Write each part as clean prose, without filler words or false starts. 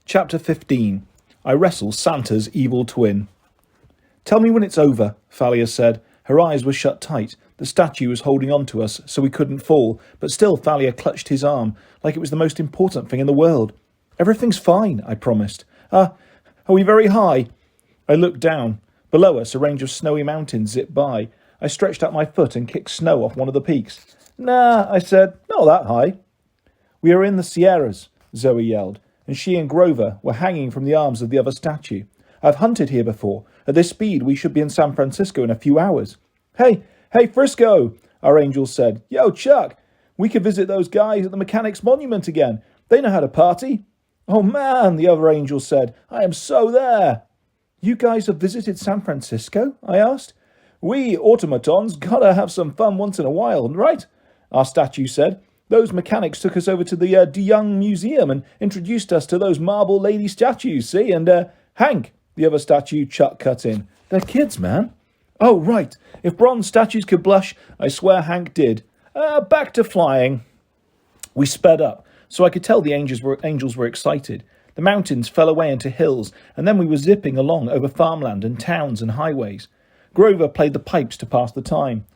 Chapter 15. I Wrestle Santa's Evil Twin. Tell me when it's over, Thalia said. Her eyes were shut tight. The statue was holding on to us, so we couldn't fall, but still Thalia clutched his arm, like it was the most important thing in the world. Everything's fine, I promised. Are we very high? I looked down. Below us, a range of snowy mountains zipped by. I stretched out my foot and kicked snow off one of the peaks. Nah, I said, not that high. We are in the Sierras, Zoe yelled, and she and Grover were hanging from the arms of the other statue. I've hunted here before. At this speed, we should be in San Francisco in a few hours. Hey, Frisco, our angel said. Yo, Chuck, we could visit those guys at the Mechanics' Monument again. They know how to party. Oh, man, the other angel said. I am so there. You guys have visited San Francisco? I asked. We automatons gotta have some fun once in a while, right? Our statue said. Those mechanics took us over to the De Young Museum and introduced us to those marble lady statues, see? And, Hank, the other statue, Chuck cut in. They're kids, man. Oh, right. If bronze statues could blush, I swear Hank did. Back to flying. We sped up, so I could tell the angels were excited. The mountains fell away into hills, and then we were zipping along over farmland and towns and highways. Grover played the pipes to pass the time.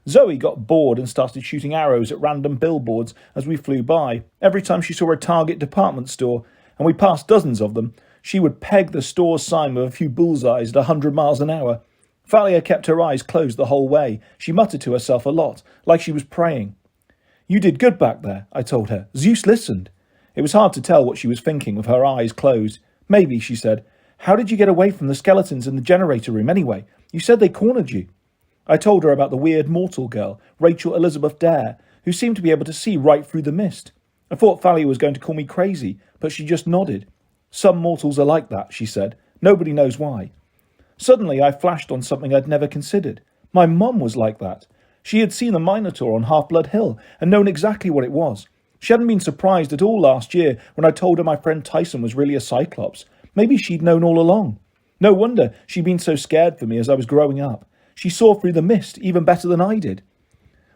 Zoe got bored and started shooting arrows at random billboards as we flew by. Every time she saw a Target department store, and we passed dozens of them, she would peg the store's sign with a few bullseyes at 100 miles an hour. Thalia kept her eyes closed the whole way. She muttered to herself a lot, like she was praying. You did good back there, I told her. Zeus listened. It was hard to tell what she was thinking with her eyes closed. Maybe, she said. How did you get away from the skeletons in the generator room anyway? You said they cornered you. I told her about the weird mortal girl, Rachel Elizabeth Dare, who seemed to be able to see right through the mist. I thought Thalia was going to call me crazy, but she just nodded. Some mortals are like that, she said. Nobody knows why. Suddenly I flashed on something I'd never considered. My mum was like that. She had seen the Minotaur on Half-Blood Hill and known exactly what it was. She hadn't been surprised at all last year when I told her my friend Tyson was really a Cyclops. Maybe she'd known all along. No wonder she'd been so scared for me as I was growing up. She saw through the mist even better than I did.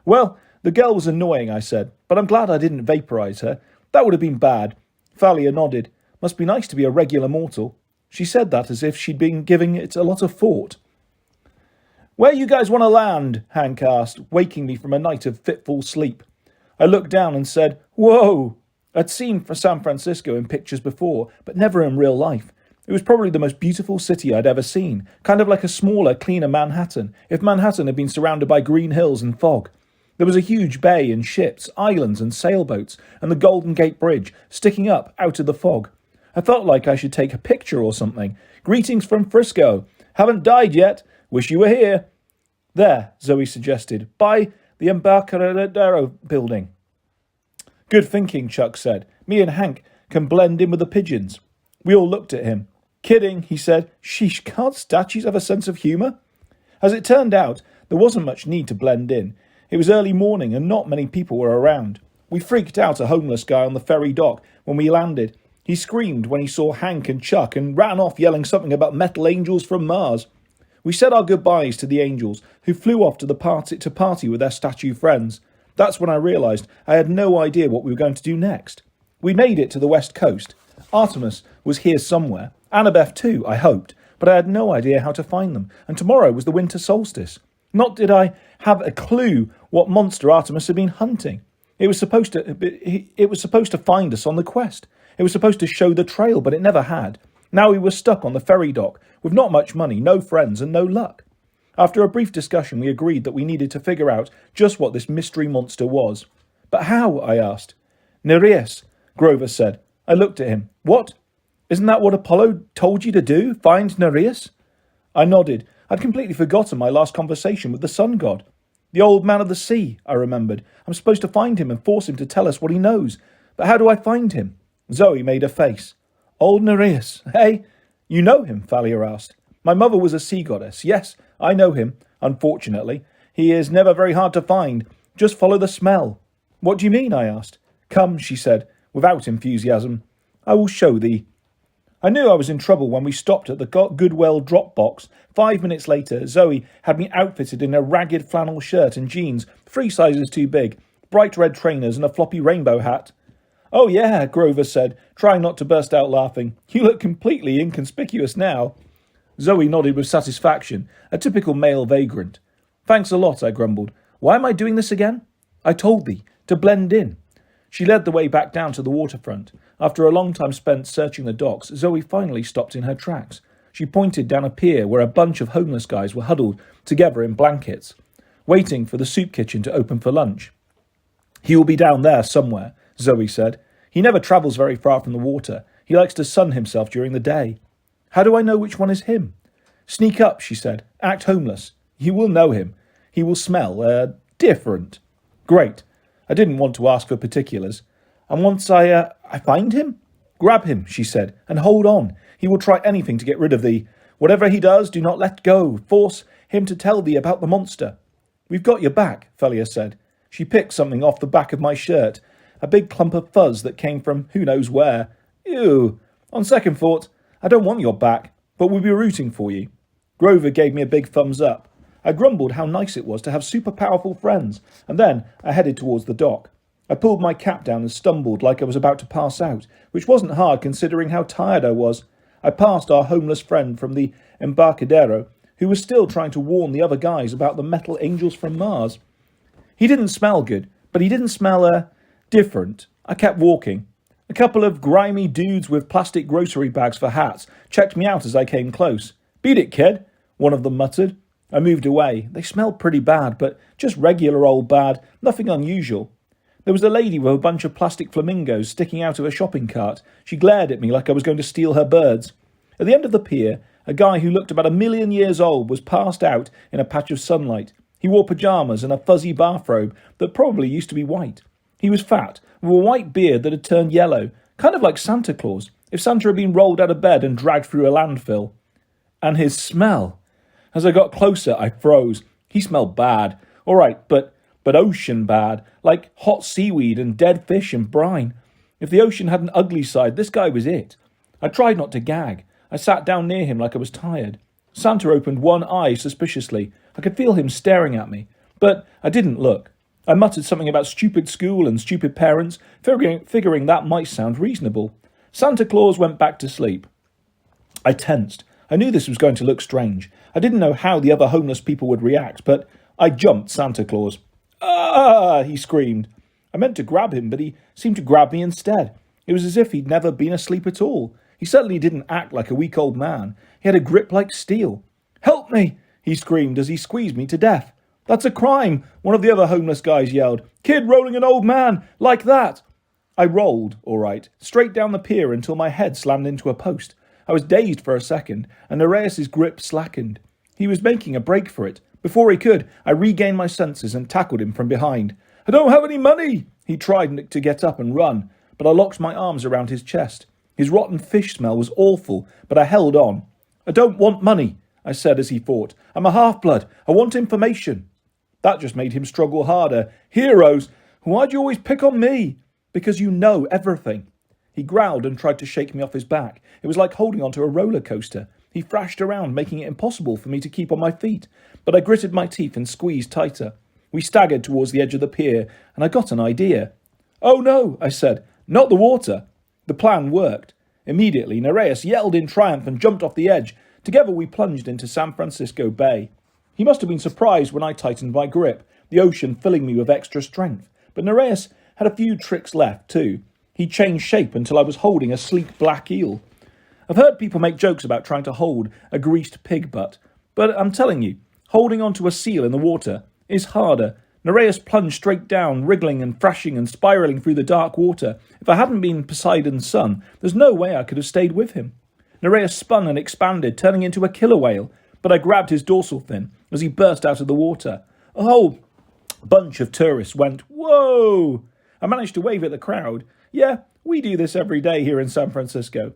Well, the girl was annoying, I said, but I'm glad I didn't vaporize her. That would have been bad. Thalia nodded. Must be nice to be a regular mortal. She said that as if she'd been giving it a lot of thought. Where you guys want to land? Hank asked, waking me from a night of fitful sleep. I looked down and said, Whoa! I'd seen San Francisco in pictures before, but never in real life. It was probably the most beautiful city I'd ever seen, kind of like a smaller, cleaner Manhattan, if Manhattan had been surrounded by green hills and fog. There was a huge bay and ships, islands and sailboats, and the Golden Gate Bridge sticking up out of the fog. I felt like I should take a picture or something. Greetings from Frisco. Haven't died yet. Wish you were here. There, Zoe suggested, by the Embarcadero building. Good thinking, Chuck said. Me and Hank can blend in with the pigeons. We all looked at him. Kidding, he said. Sheesh, can't statues have a sense of humour? As it turned out, there wasn't much need to blend in. It was early morning and not many people were around. We freaked out a homeless guy on the ferry dock when we landed. He screamed when he saw Hank and Chuck and ran off yelling something about metal angels from Mars. We said our goodbyes to the angels, who flew off to party with their statue friends. That's when I realised I had no idea what we were going to do next. We made it to the west coast. Artemis was here somewhere. Annabeth too, I hoped, but I had no idea how to find them, and tomorrow was the winter solstice. Not did I have a clue what monster Artemis had been hunting. It was supposed to find us on the quest. It was supposed to show the trail, but it never had. Now we were stuck on the ferry dock, with not much money, no friends, and no luck. After a brief discussion, we agreed that we needed to figure out just what this mystery monster was. But how? I asked. Nereus, Grover said. I looked at him. What? Isn't that what Apollo told you to do? Find Nereus? I nodded. I'd completely forgotten my last conversation with the sun god. The old man of the sea, I remembered. I'm supposed to find him and force him to tell us what he knows. But how do I find him? Zoe made a face. Old Nereus. Hey, you know him? Thalia asked. My mother was a sea goddess. Yes, I know him, unfortunately. He is never very hard to find. Just follow the smell. What do you mean? I asked. Come, she said, without enthusiasm. I will show thee. I knew I was in trouble when we stopped at the Goodwell drop box. 5 minutes later, Zoe had me outfitted in a ragged flannel shirt and jeans, 3 sizes too big, bright red trainers and a floppy rainbow hat. "Oh yeah," Grover said, trying not to burst out laughing. "You look completely inconspicuous now." Zoe nodded with satisfaction, a typical male vagrant. "Thanks a lot," I grumbled. "Why am I doing this again?" "I told thee, to blend in." She led the way back down to the waterfront. After a long time spent searching the docks, Zoe finally stopped in her tracks. She pointed down a pier where a bunch of homeless guys were huddled together in blankets, waiting for the soup kitchen to open for lunch. "He will be down there somewhere," Zoe said. "He never travels very far from the water. He likes to sun himself during the day." "How do I know which one is him?" "Sneak up," she said. "Act homeless. You will know him. He will smell, different." "Great." I didn't want to ask for particulars. "And once I find him?" "Grab him," she said, "and hold on. He will try anything to get rid of thee. Whatever he does, do not let go. Force him to tell thee about the monster." "We've got your back," Thalia said. She picked something off the back of my shirt, a big clump of fuzz that came from who knows where. "Ew. On second thought, I don't want your back, but we'll be rooting for you." Grover gave me a big thumbs up. I grumbled how nice it was to have super powerful friends, and then I headed towards the dock. I pulled my cap down and stumbled like I was about to pass out, which wasn't hard considering how tired I was. I passed our homeless friend from the Embarcadero, who was still trying to warn the other guys about the metal angels from Mars. He didn't smell good, but he didn't smell, different. I kept walking. A couple of grimy dudes with plastic grocery bags for hats checked me out as I came close. "Beat it, kid," one of them muttered. I moved away. They smelled pretty bad, but just regular old bad, nothing unusual. There was a lady with a bunch of plastic flamingos sticking out of a shopping cart. She glared at me like I was going to steal her birds. At the end of the pier, a guy who looked about 1,000,000 years old was passed out in a patch of sunlight. He wore pyjamas and a fuzzy bathrobe that probably used to be white. He was fat, with a white beard that had turned yellow, kind of like Santa Claus, if Santa had been rolled out of bed and dragged through a landfill. And his smell. As I got closer, I froze. He smelled bad. All right, but ocean bad, like hot seaweed and dead fish and brine. If the ocean had an ugly side, this guy was it. I tried not to gag. I sat down near him like I was tired. Santa opened one eye suspiciously. I could feel him staring at me, but I didn't look. I muttered something about stupid school and stupid parents, figuring that might sound reasonable. Santa Claus went back to sleep. I tensed. I knew this was going to look strange. I didn't know how the other homeless people would react, but I jumped Santa Claus. "Ah!" he screamed. I meant to grab him, but he seemed to grab me instead. It was as if he'd never been asleep at all. He certainly didn't act like a weak old man. He had a grip like steel. "Help me!" he screamed as he squeezed me to death. "That's a crime!" one of the other homeless guys yelled. "Kid rolling an old man! Like that!" I rolled, all right, straight down the pier until my head slammed into a post. I was dazed for a second, and Nereus's grip slackened. He was making a break for it. Before he could, I regained my senses and tackled him from behind. "I don't have any money!" He tried to get up and run, but I locked my arms around his chest. His rotten fish smell was awful, but I held on. "I don't want money," I said as he fought. "I'm a half-blood. I want information." That just made him struggle harder. "Heroes! Why'd you always pick on me?" "Because you know everything." He growled and tried to shake me off his back. It was like holding onto a roller coaster. He thrashed around, making it impossible for me to keep on my feet. But I gritted my teeth and squeezed tighter. We staggered towards the edge of the pier, and I got an idea. "Oh no," I said. "Not the water." The plan worked. Immediately, Nereus yelled in triumph and jumped off the edge. Together we plunged into San Francisco Bay. He must have been surprised when I tightened my grip, the ocean filling me with extra strength. But Nereus had a few tricks left, too. He changed shape until I was holding a sleek black eel. I've heard people make jokes about trying to hold a greased pig butt, but I'm telling you, holding onto a seal in the water is harder. Nereus plunged straight down, wriggling and thrashing and spiralling through the dark water. If I hadn't been Poseidon's son, there's no way I could have stayed with him. Nereus spun and expanded, turning into a killer whale, but I grabbed his dorsal fin as he burst out of the water. A whole bunch of tourists went, "Whoa!" I managed to wave at the crowd. Yeah, we do this every day here in San Francisco.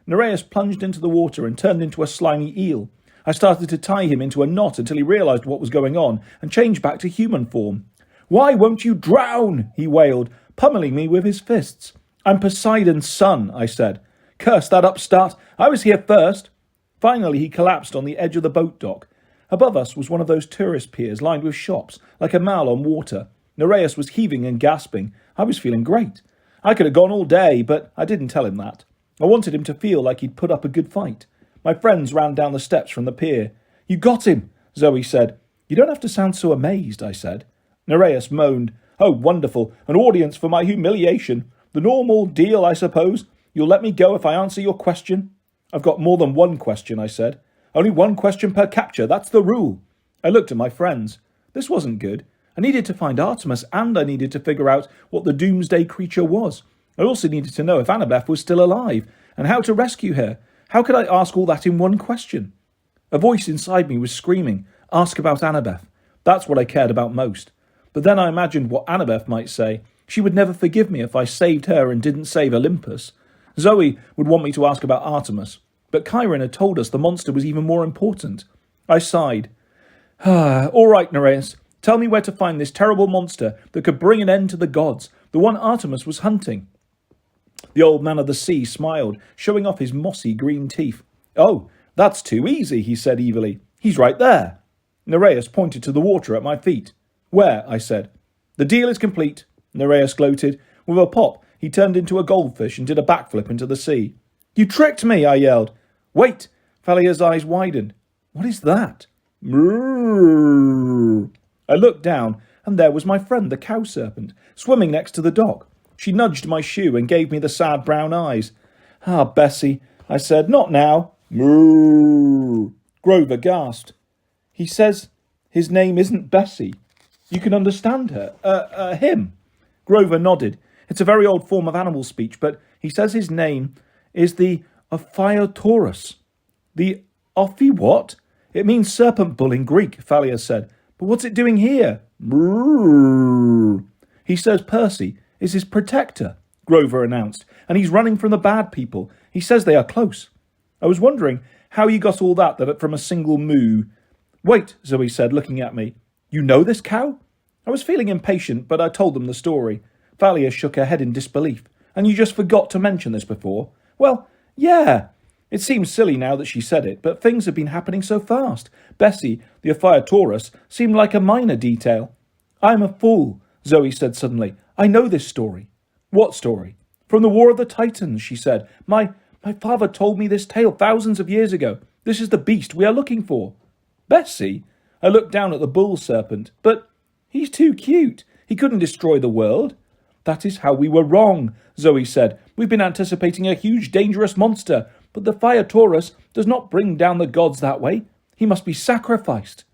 Nereus plunged into the water and turned into a slimy eel. I started to tie him into a knot until he realized what was going on and changed back to human form. "Why won't you drown?" he wailed, pummeling me with his fists. "I'm Poseidon's son," I said. "Curse that upstart. I was here first." Finally, he collapsed on the edge of the boat dock. Above us was one of those tourist piers lined with shops, like a mall on water. Nereus was heaving and gasping. I was feeling great. I could have gone all day, but I didn't tell him that. I wanted him to feel like he'd put up a good fight. My friends ran down the steps from the pier. You got him, Zoe said. You don't have to sound so amazed, I said. Nereus moaned. Oh, wonderful. An audience for my humiliation. The normal deal, I suppose. You'll let me go if I answer your question? I've got more than one question, I said. Only one question per capture, that's the rule. I looked at my friends. This wasn't good. I needed to find Artemis, and I needed to figure out what the doomsday creature was. I also needed to know if Annabeth was still alive, and how to rescue her. How could I ask all that in one question? A voice inside me was screaming, ask about Annabeth. That's what I cared about most. But then I imagined what Annabeth might say. She would never forgive me if I saved her and didn't save Olympus. Zoe would want me to ask about Artemis, but Chiron had told us the monster was even more important. I sighed. All right, Nereus. Tell me where to find this terrible monster that could bring an end to the gods, the one Artemis was hunting. The old man of the sea smiled, showing off his mossy green teeth. Oh, that's too easy, he said evilly. He's right there. Nereus pointed to the water at my feet. Where? I said. The deal is complete, Nereus gloated. With a pop, he turned into a goldfish and did a backflip into the sea. You tricked me, I yelled. Wait, Phalia's eyes widened. What is that? Moo. I looked down, and there was my friend, the cow serpent, swimming next to the dock. She nudged my shoe and gave me the sad brown eyes. Ah, Bessie, I said, not now. Moo. Grover gasped. He says his name isn't Bessie. You can understand her. Him. Grover nodded. It's a very old form of animal speech, but he says his name is the Ophiutorus. The Ophi what? It means serpent bull in Greek, Phalia said. But what's it doing here? He says Percy is his protector, Grover announced, and he's running from the bad people. He says they are close. I was wondering how you got all that from a single moo. Wait, Zoe said, looking at me. You know this cow? I was feeling impatient, but I told them the story. Phalia shook her head in disbelief. And you just forgot to mention this before? Well, yeah. It seems silly now that she said it, but things have been happening so fast. Bessie, the Ophiutorus, seemed like a minor detail. I'm a fool, Zoe said suddenly. I know this story. What story? From the War of the Titans, she said. My father told me this tale thousands of years ago. This is the beast we are looking for. Bessie? I looked down at the bull serpent. But he's too cute. He couldn't destroy the world. That is how we were wrong, Zoe said. We've been anticipating a huge, dangerous monster. But the Ophiutorus does not bring down the gods that way. He must be sacrificed.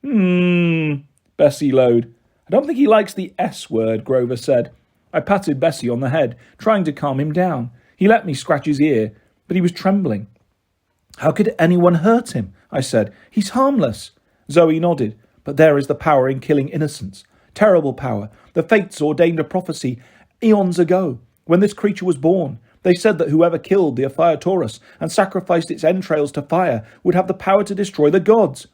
Bessie lowed. I don't think he likes the S word, Grover said. I patted Bessie on the head, trying to calm him down. He let me scratch his ear, but he was trembling. How could anyone hurt him? I said. He's harmless. Zoe nodded. But there is the power in killing innocents. Terrible power. The fates ordained a prophecy eons ago, when this creature was born. They said that whoever killed the Ophiutorus and sacrificed its entrails to fire would have the power to destroy the gods.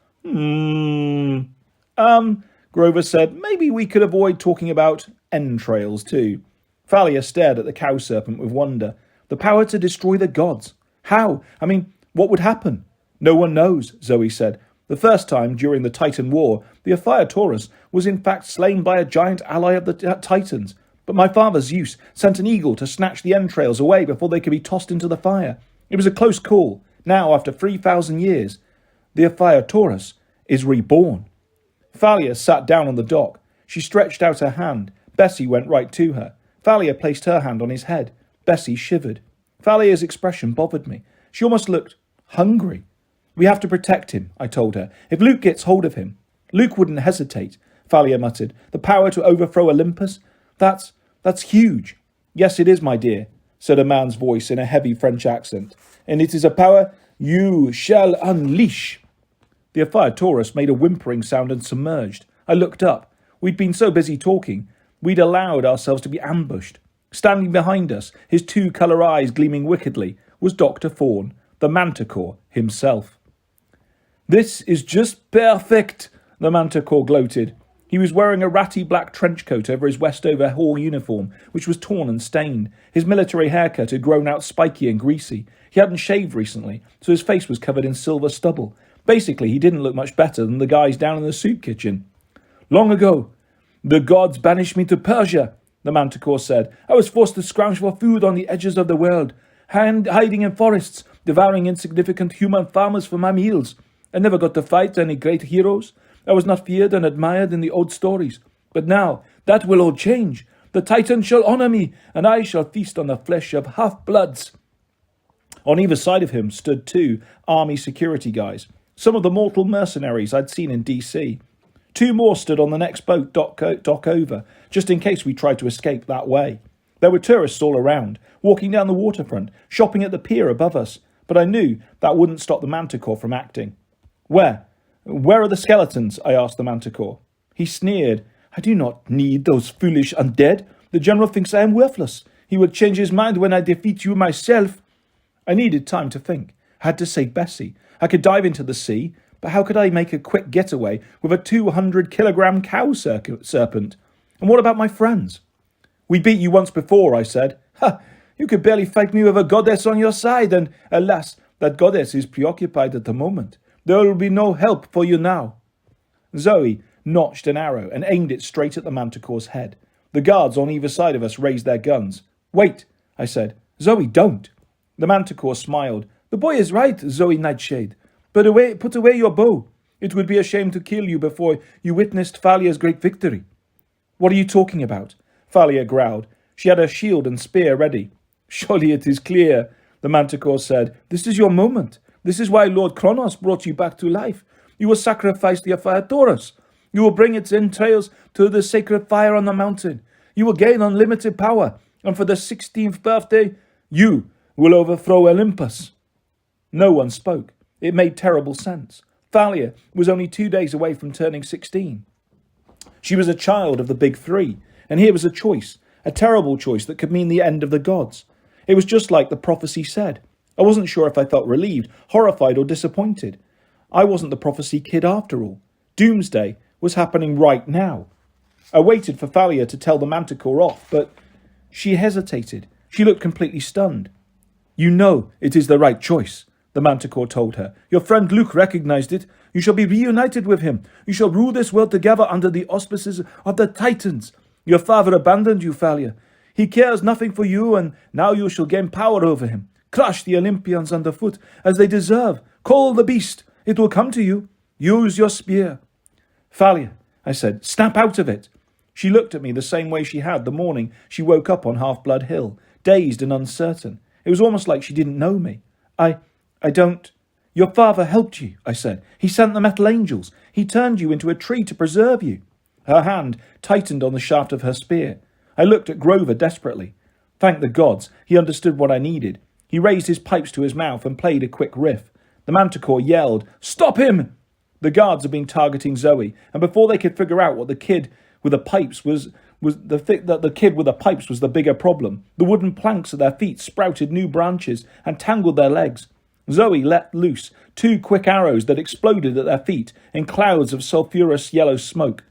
Grover said, maybe we could avoid talking about entrails too. Phalia stared at the cow serpent with wonder. The power to destroy the gods. How? I mean, what would happen? No one knows, Zoe said. The first time during the Titan War, the Ophiutorus was in fact slain by a giant ally of the Titans. But my father Zeus sent an eagle to snatch the entrails away before they could be tossed into the fire. It was a close call. Now, after 3,000 years, the Ophiutorus is reborn. Phalia sat down on the dock. She stretched out her hand. Bessie went right to her. Phalia placed her hand on his head. Bessie shivered. Phalia's expression bothered me. She almost looked hungry. We have to protect him, I told her. If Luke gets hold of him. Luke wouldn't hesitate, Phalia muttered. The power to overthrow Olympus? That's huge. Yes, it is, my dear, said a man's voice in a heavy French accent. And it is a power you shall unleash. The Ophiutorus made a whimpering sound and submerged. I looked up. We'd been so busy talking, we'd allowed ourselves to be ambushed. Standing behind us, his two-colour eyes gleaming wickedly, was Dr. Fawn, the Manticore himself. This is just perfect, the Manticore gloated. He was wearing a ratty black trench coat over his Westover Hall uniform, which was torn and stained. His military haircut had grown out spiky and greasy. He hadn't shaved recently, so his face was covered in silver stubble. Basically, he didn't look much better than the guys down in the soup kitchen. Long ago, the gods banished me to Persia, the Manticore said. I was forced to scrounge for food on the edges of the world, hiding in forests, devouring insignificant human farmers for my meals. I never got to fight any great heroes. I was not feared and admired in the old stories. But now, that will all change. The Titans shall honour me, and I shall feast on the flesh of half-bloods. On either side of him stood 2 army security guys, some of the mortal mercenaries I'd seen in DC. 2 more stood on the next boat dock over, just in case we tried to escape that way. There were tourists all around, walking down the waterfront, shopping at the pier above us, but I knew that wouldn't stop the Manticore from acting. Where are the skeletons? I asked the Manticore. He sneered. I do not need those foolish undead. The general thinks I am worthless. He will change his mind when I defeat you myself. I needed time to think. I had to save Bessie. I could dive into the sea, but how could I make a quick getaway with a 200-kilogram cow serpent? And what about my friends? We beat you once before, I said. Ha! You could barely fight me with a goddess on your side, and alas, that goddess is preoccupied at the moment. There will be no help for you now. Zoe notched an arrow and aimed it straight at the Manticore's head. The guards on either side of us raised their guns. Wait, I said. Zoe, don't. The Manticore smiled. The boy is right, Zoe Nightshade. Put away your bow. It would be a shame to kill you before you witnessed Thalia's great victory. What are you talking about? Thalia growled. She had her shield and spear ready. Surely it is clear, the Manticore said. This is your moment. This is why Lord Kronos brought you back to life. You will sacrifice the Taurus. You will bring its entrails to the sacred fire on the mountain. You will gain unlimited power, and for the 16th birthday, you will overthrow Olympus. No one spoke. It made terrible sense. Thalia was only 2 days away from turning 16. She was a child of the big 3, and here was a choice, a terrible choice that could mean the end of the gods. It was just like the prophecy said. I wasn't sure if I felt relieved, horrified, or disappointed. I wasn't the prophecy kid after all. Doomsday was happening right now. I waited for Thalia to tell the Manticore off, but she hesitated. She looked completely stunned. You know it is the right choice, the Manticore told her. Your friend Luke recognized it. You shall be reunited with him. You shall rule this world together under the auspices of the Titans. Your father abandoned you, Thalia. He cares nothing for you, and now you shall gain power over him. Crush the Olympians underfoot, as they deserve. Call the beast. It will come to you. Use your spear. Thalia, I said, snap out of it. She looked at me the same way she had the morning she woke up on Half-Blood Hill, dazed and uncertain. It was almost like she didn't know me. I don't... Your father helped you, I said. He sent the metal angels. He turned you into a tree to preserve you. Her hand tightened on the shaft of her spear. I looked at Grover desperately. Thank the gods, he understood what I needed. He raised his pipes to his mouth and played a quick riff. The Manticore yelled, Stop him! The guards had been targeting Zoe, and before they could figure out what the kid with the pipes was the bigger problem. The wooden planks at their feet sprouted new branches and tangled their legs. Zoe let loose 2 quick arrows that exploded at their feet in clouds of sulphurous yellow smoke.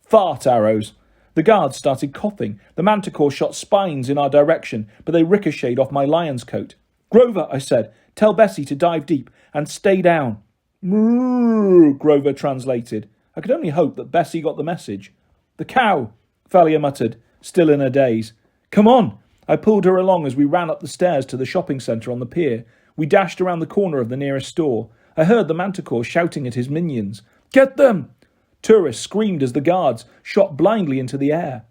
Fart arrows. The guards started coughing. The Manticore shot spines in our direction, but they ricocheted off my lion's coat. Grover, I said, tell Bessie to dive deep and stay down. Moo, Grover translated. I could only hope that Bessie got the message. The cow, Thalia muttered, still in a daze. Come on! I pulled her along as we ran up the stairs to the shopping centre on the pier. We dashed around the corner of the nearest store. I heard the Manticore shouting at his minions. Get them! Tourists screamed as the guards shot blindly into the air.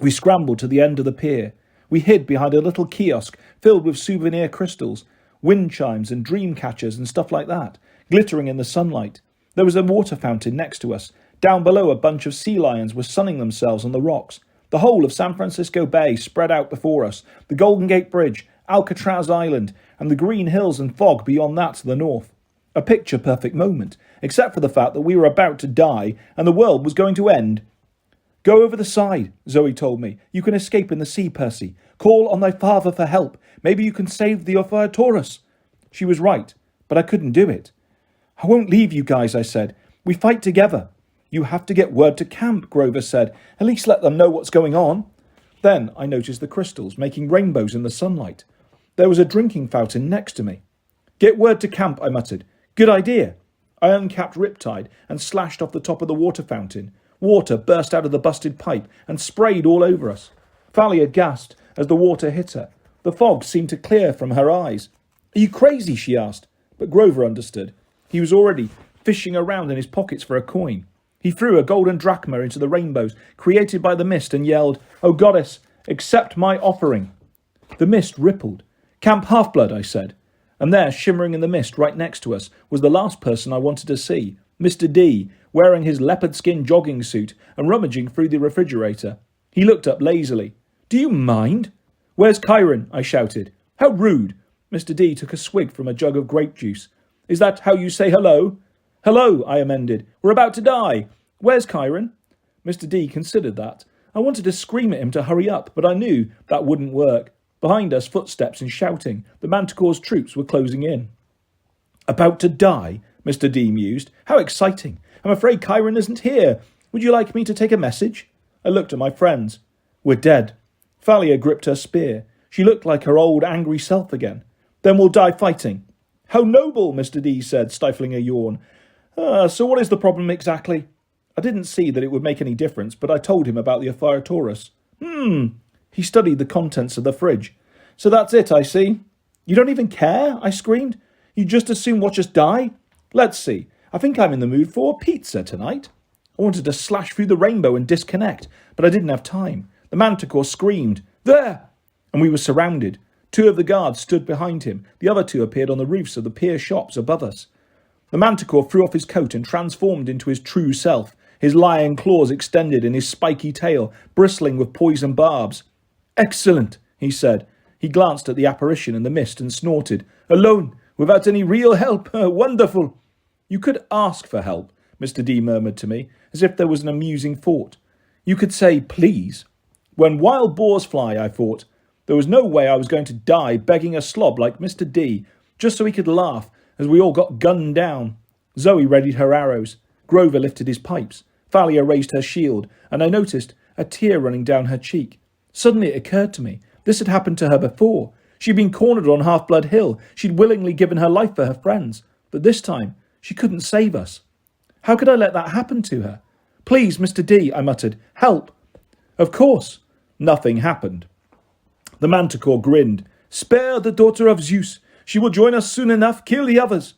We scrambled to the end of the pier. We hid behind a little kiosk filled with souvenir crystals, wind chimes and dream catchers and stuff like that, glittering in the sunlight. There was a water fountain next to us. Down below, a bunch of sea lions were sunning themselves on the rocks. The whole of San Francisco Bay spread out before us, the Golden Gate Bridge, Alcatraz Island, and the green hills and fog beyond that to the north. A picture-perfect moment, except for the fact that we were about to die and the world was going to end. Go over the side, Zoe told me. You can escape in the sea, Percy. Call on thy father for help. Maybe you can save the Taurus. She was right, but I couldn't do it. I won't leave you guys, I said. We fight together. You have to get word to camp, Grover said. At least let them know what's going on. Then I noticed the crystals making rainbows in the sunlight. There was a drinking fountain next to me. Get word to camp, I muttered. Good idea. I uncapped Riptide and slashed off the top of the water fountain. Water burst out of the busted pipe and sprayed all over us. Thalia gasped as the water hit her. The fog seemed to clear from her eyes. "Are you crazy?" she asked. But Grover understood. He was already fishing around in his pockets for a coin. He threw a golden drachma into the rainbows created by the mist and yelled, "O goddess, accept my offering." The mist rippled. "Camp Half-Blood," I said. And there, shimmering in the mist right next to us, was the last person I wanted to see, Mr. D, wearing his leopard skin jogging suit and rummaging through the refrigerator. He looked up lazily. "Do you mind?" "Where's Chiron?" I shouted. "How rude." Mr. D took a swig from a jug of grape juice. "Is that how you say hello?" "Hello," I amended. "We're about to die. Where's Chiron?" Mr. D considered that. I wanted to scream at him to hurry up, but I knew that wouldn't work. Behind us, footsteps and shouting. The Manticore's troops were closing in. "About to die?" Mr. D mused. "How exciting. I'm afraid Chiron isn't here. Would you like me to take a message?" I looked at my friends. "We're dead." Thalia gripped her spear. She looked like her old angry self again. "Then we'll die fighting." "How noble," Mr. D said, stifling a yawn. So what is the problem exactly?" I didn't see that it would make any difference, but I told him about the Ophiutorus. He studied the contents of the fridge. "So that's it, I see." "You don't even care?" I screamed. "You just as soon watch us die?" "Let's see. I think I'm in the mood for pizza tonight." I wanted to slash through the rainbow and disconnect, but I didn't have time. The Manticore screamed, "There!" And we were surrounded. 2 of the guards stood behind him. The other 2 appeared on the roofs of the pier shops above us. The Manticore threw off his coat and transformed into his true self, his lion claws extended and his spiky tail bristling with poison barbs. "Excellent," he said. He glanced at the apparition in the mist and snorted. "Alone, without any real help. Wonderful." "You could ask for help," Mr. D murmured to me, as if there was an amusing thought. "You could say, please." When wild boars fly, I thought. There was no way I was going to die begging a slob like Mr. D, just so he could laugh as we all got gunned down. Zoe readied her arrows. Grover lifted his pipes. Thalia raised her shield, and I noticed a tear running down her cheek. Suddenly it occurred to me. This had happened to her before. She'd been cornered on Half-Blood Hill. She'd willingly given her life for her friends. But this time, she couldn't save us. How could I let that happen to her? "Please, Mr. D," I muttered. "Help." Of course. Nothing happened. The Manticore grinned. "Spare the daughter of Zeus. She will join us soon enough. Kill the others."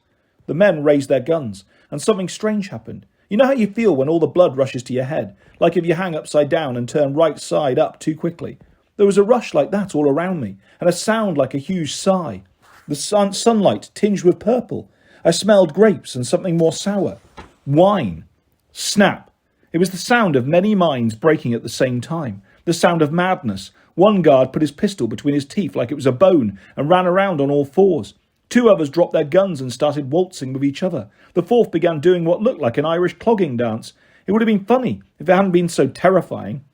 The men raised their guns, and something strange happened. You know how you feel when all the blood rushes to your head, like if you hang upside down and turn right side up too quickly? There was a rush like that all around me, and a sound like a huge sigh. The sunlight tinged with purple. I smelled grapes and something more sour. Wine. Snap. It was the sound of many minds breaking at the same time. The sound of madness. One guard put his pistol between his teeth like it was a bone and ran around on all fours. 2 others dropped their guns and started waltzing with each other. The 4th began doing what looked like an Irish clogging dance. It would have been funny if it hadn't been so terrifying.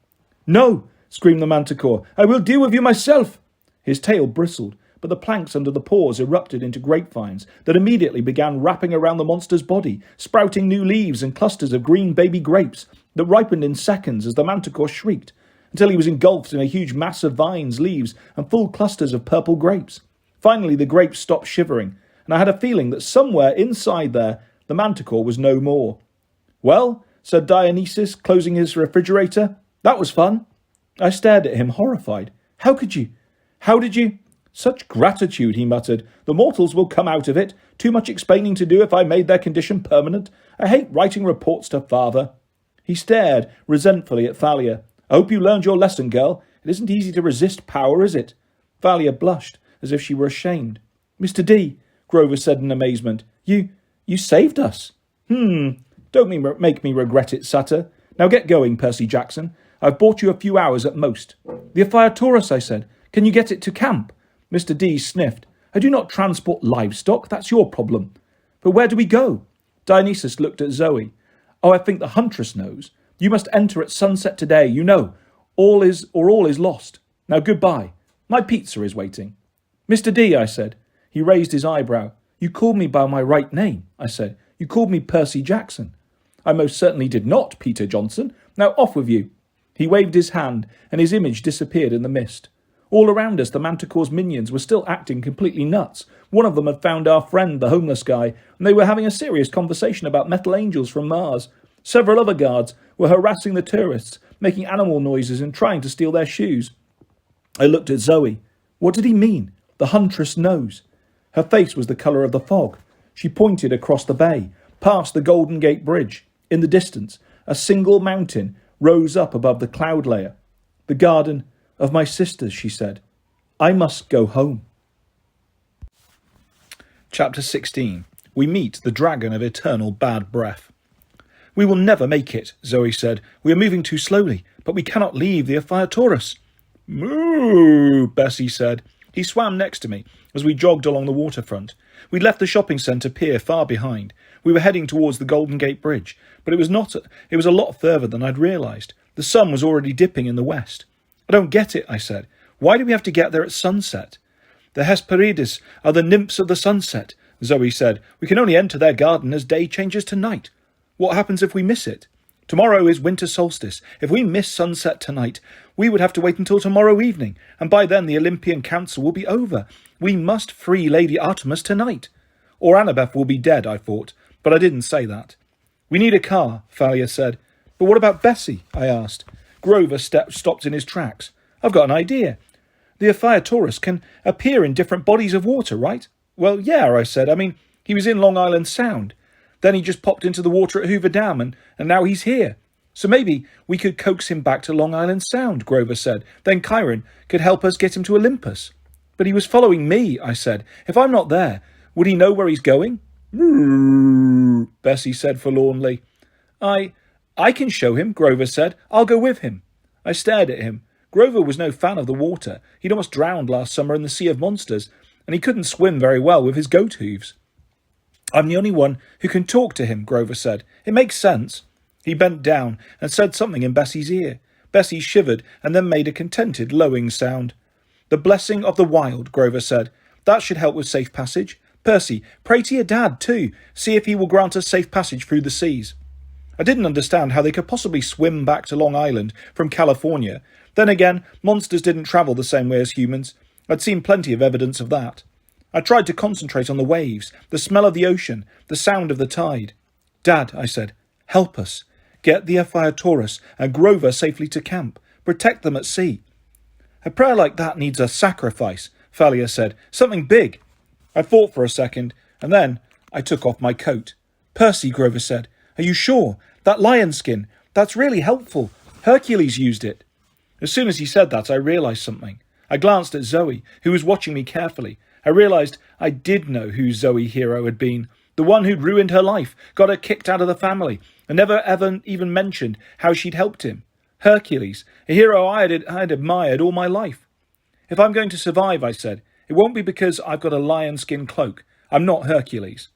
"No!" screamed the Manticore. "I will deal with you myself!" His tail bristled, but the planks under the paws erupted into grapevines that immediately began wrapping around the monster's body, sprouting new leaves and clusters of green baby grapes that ripened in seconds as the Manticore shrieked, until he was engulfed in a huge mass of vines, leaves, and full clusters of purple grapes. Finally, the grapes stopped shivering, and I had a feeling that somewhere inside there, the Manticore was no more. "Well," said Dionysus, closing his refrigerator, "that was fun." I stared at him, horrified. "How could you? How did you?" "Such gratitude," he muttered. "The mortals will come out of it. Too much explaining to do if I made their condition permanent. I hate writing reports to father." He stared resentfully at Thalia. "I hope you learned your lesson, girl. It isn't easy to resist power, is it?" Thalia blushed, as if she were ashamed. "Mr. D," Grover said in amazement, You saved us." Don't make me regret it, Sutter. Now get going, Percy Jackson. I've bought you a few hours at most." "The Ophiutorus," I said. "Can you get it to camp?" Mr. D sniffed. "I do not transport livestock. That's your problem." "But where do we go?" Dionysus looked at Zoe. "Oh, I think the huntress knows. You must enter at sunset today. You know, all is lost. Now goodbye. My pizza is waiting." "Mr. D," I said. He raised his eyebrow. "You called me by my right name," I said. "You called me Percy Jackson." "I most certainly did not, Peter Johnson. Now off with you." He waved his hand, and his image disappeared in the mist. All around us, the Manticore's minions were still acting completely nuts. One of them had found our friend, the homeless guy, and they were having a serious conversation about metal angels from Mars. Several other guards were harassing the tourists, making animal noises and trying to steal their shoes. I looked at Zoe. What did he mean? The huntress knows. Her face was the colour of the fog. She pointed across the bay, past the Golden Gate Bridge. In the distance, a single mountain rose up above the cloud layer. The garden of my sisters, she said. I must go home. Chapter 16. We meet the dragon of eternal bad breath. We will never make it, Zoe said. We are moving too slowly, but we cannot leave the Ephiaurus. Moo, Bessie said. He swam next to me as we jogged along the waterfront. We'd left the shopping centre pier far behind. We were heading towards the Golden Gate Bridge, but it was a lot further than I'd realised. The sun was already dipping in the west. I don't get it, I said. Why do we have to get there at sunset? The Hesperides are the nymphs of the sunset, Zoe said. We can only enter their garden as day changes to night. What happens if we miss it? Tomorrow is winter solstice. If we miss sunset tonight, we would have to wait until tomorrow evening, and by then the Olympian Council will be over. We must free Lady Artemis tonight. Or Annabeth will be dead, I thought, but I didn't say that. We need a car, Thalia said. But what about Bessie? I asked. Grover stopped in his tracks. I've got an idea. The Ephiaurus can appear in different bodies of water, right? Well, yeah, I said. I mean, he was in Long Island Sound. Then he just popped into the water at Hoover Dam, and now he's here. So maybe we could coax him back to Long Island Sound, Grover said. Then Chiron could help us get him to Olympus. But he was following me, I said. If I'm not there, would he know where he's going? Bessie said forlornly. I can show him, Grover said. I'll go with him. I stared at him. Grover was no fan of the water. He'd almost drowned last summer in the Sea of Monsters, and he couldn't swim very well with his goat hooves. I'm the only one who can talk to him, Grover said. It makes sense. He bent down and said something in Bessie's ear. Bessie shivered and then made a contented lowing sound. The blessing of the wild, Grover said. That should help with safe passage. Percy, pray to your dad too. See if he will grant us safe passage through the seas. I didn't understand how they could possibly swim back to Long Island from California. Then again, monsters didn't travel the same way as humans. I'd seen plenty of evidence of that. I tried to concentrate on the waves, the smell of the ocean, the sound of the tide. Dad, I said, help us. Get the Ephiaurus and Grover safely to camp. Protect them at sea. A prayer like that needs a sacrifice, Thalia said. Something big. I thought for a second, and then I took off my coat. Percy, Grover said, are you sure? That lion skin, that's really helpful. Hercules used it. As soon as he said that, I realised something. I glanced at Zoe, who was watching me carefully. I realised I did know who Zoe Hero had been. The one who'd ruined her life, got her kicked out of the family, and never ever even mentioned how she'd helped him. Hercules, a hero I had admired all my life. If I'm going to survive, I said, it won't be because I've got a lion skin cloak. I'm not Hercules.